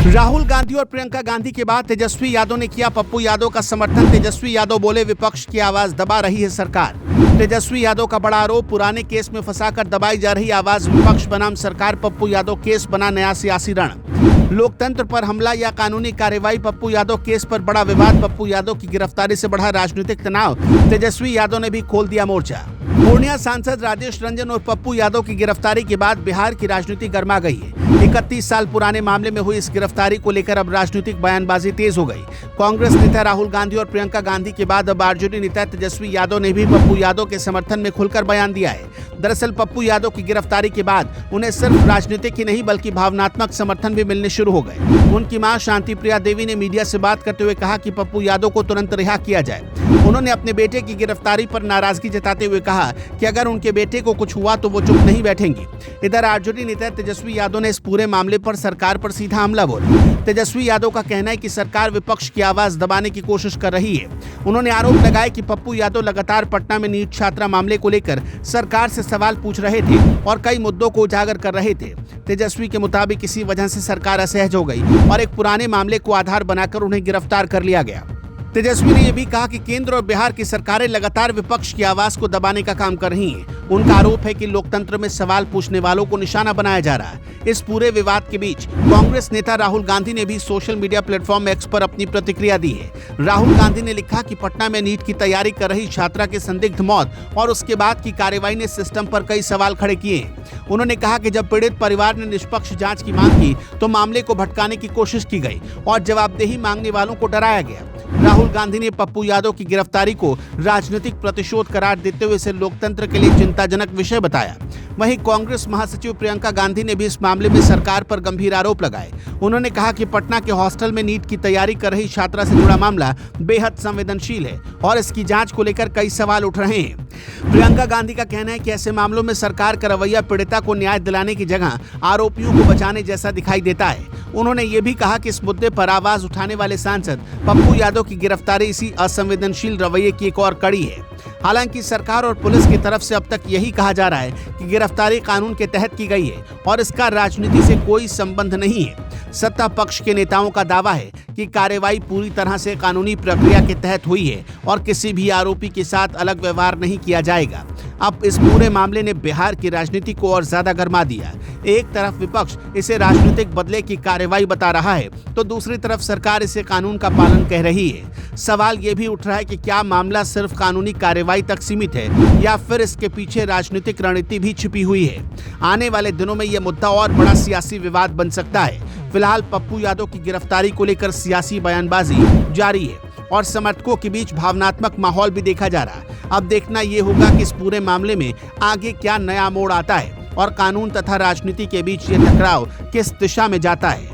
राहुल गांधी और प्रियंका गांधी के बाद तेजस्वी यादव ने किया पप्पू यादव का समर्थन। तेजस्वी यादव बोले, विपक्ष की आवाज दबा रही है सरकार। तेजस्वी यादव का बड़ा आरोप, पुराने केस में फंसाकर दबाई जा रही आवाज विपक्ष बनाम सरकार। पप्पू यादव केस बना नया सियासी रण। लोकतंत्र पर हमला या कानूनी कार्रवाई, पप्पू यादव केस पर बड़ा विवाद। पप्पू यादव की गिरफ्तारी से बढ़ा राजनीतिक तनाव, तेजस्वी यादव ने भी खोल दिया मोर्चा। पूर्णिया सांसद राजेश रंजन और पप्पू यादव की गिरफ्तारी के बाद बिहार की राजनीति गर्मा गई है। 31 साल पुराने मामले में हुई इस गिरफ्तारी को लेकर अब राजनीतिक बयानबाजी तेज हो गई। कांग्रेस नेता राहुल गांधी और प्रियंका गांधी के बाद अब आरजेडी नेता तेजस्वी यादव ने भी पप्पू यादव के समर्थन में खुलकर बयान दिया है। दरअसल पप्पू यादव की गिरफ्तारी के बाद उन्हें सिर्फ राजनीतिक ही नहीं बल्कि भावनात्मक समर्थन भी मिलने शुरू हो गए। उनकी मां शांति प्रिया देवी ने मीडिया से बात करते हुए कहा कि पप्पू यादव को तुरंत रिहा किया जाए। उन्होंने अपने बेटे की गिरफ्तारी पर नाराजगी जताते हुए कहा कि अगर उनके बेटे को कुछ हुआ तो वो चुप नहीं बैठेंगी। इधर आरजेडी नेता तेजस्वी यादव ने इस पूरे मामले पर सरकार पर सीधा हमला बोला। तेजस्वी यादव का कहना है कि सरकार विपक्ष की आवाज दबाने की कोशिश कर रही है। उन्होंने आरोप लगाया कि पप्पू यादव लगातार पटना में नीट छात्रा मामले को लेकर सरकार से सवाल पूछ रहे थे और कई मुद्दों को उजागर कर रहे थे। तेजस्वी के मुताबिक इसी वजह से सरकार असहज हो गई और एक पुराने मामले को आधार बनाकर उन्हें गिरफ्तार कर लिया गया। तेजस्वी ने यह भी कहा कि केंद्र और बिहार की सरकारें लगातार विपक्ष की आवाज को दबाने का काम कर रही हैं। उनका आरोप है कि लोकतंत्र में सवाल पूछने वालों को निशाना बनाया जा रहा है। इस पूरे विवाद के बीच कांग्रेस नेता राहुल गांधी ने भी सोशल मीडिया प्लेटफॉर्म एक्स पर अपनी प्रतिक्रिया दी है। राहुल गांधी ने लिखा कि पटना में नीट की तैयारी कर रही छात्रा की संदिग्ध मौत और उसके बाद की कार्रवाई ने सिस्टम पर कई सवाल खड़े किए हैं। उन्होंने कहा कि जब पीड़ित परिवार ने निष्पक्ष जांच की मांग की तो मामले को भटकाने की कोशिश की गई और जवाबदेही मांगने वालों को डराया गया। राहुल गांधी ने पप्पू यादव की गिरफ्तारी को राजनीतिक प्रतिशोध करार देते हुए इसे लोकतंत्र के लिए चिंताजनक विषय बताया। वहीं कांग्रेस महासचिव प्रियंका गांधी ने भी इस मामले में सरकार पर गंभीर आरोप लगाए। उन्होंने कहा कि पटना के हॉस्टल में नीट की तैयारी कर रही छात्रा से जुड़ा मामला बेहद संवेदनशील है और इसकी जांच को लेकर कई सवाल उठ रहे हैं। प्रियंका गांधी का कहना है कि ऐसे मामलों में सरकार का रवैया पीड़िता को न्याय दिलाने की जगह आरोपियों को बचाने जैसा दिखाई देता है। उन्होंने ये भी कहा कि इस मुद्दे पर आवाज उठाने वाले सांसद पप्पू यादव की गिरफ्तारी इसी असंवेदनशील रवैये की एक और कड़ी है। हालांकि सरकार और पुलिस की तरफ से अब तक यही कहा जा रहा है कि गिरफ्तारी कानून के तहत की गई है और इसका राजनीति से कोई संबंध नहीं है। सत्ता पक्ष के नेताओं का दावा है कि कार्रवाई पूरी तरह से कानूनी प्रक्रिया के तहत हुई है और किसी भी आरोपी के साथ अलग व्यवहार नहीं किया जाएगा। अब इस पूरे मामले ने बिहार की राजनीति को और ज्यादा गर्मा दिया। एक तरफ विपक्ष इसे राजनीतिक बदले की कार्रवाई बता रहा है तो दूसरी तरफ सरकार इसे कानून का पालन कह रही है। सवाल ये भी उठ रहा है कि क्या मामला सिर्फ कानूनी कार्रवाई तक सीमित है या फिर इसके पीछे राजनीतिक रणनीति भी छिपी हुई है। आने वाले दिनों में यह मुद्दा और बड़ा सियासी विवाद बन सकता है। फिलहाल पप्पू यादव की गिरफ्तारी को लेकर सियासी बयानबाजी जारी है और समर्थकों के बीच भावनात्मक माहौल भी देखा जा रहा है। अब देखना ये होगा कि इस पूरे मामले में आगे क्या नया मोड़ आता है और कानून तथा राजनीति के बीच ये टकराव किस दिशा में जाता है।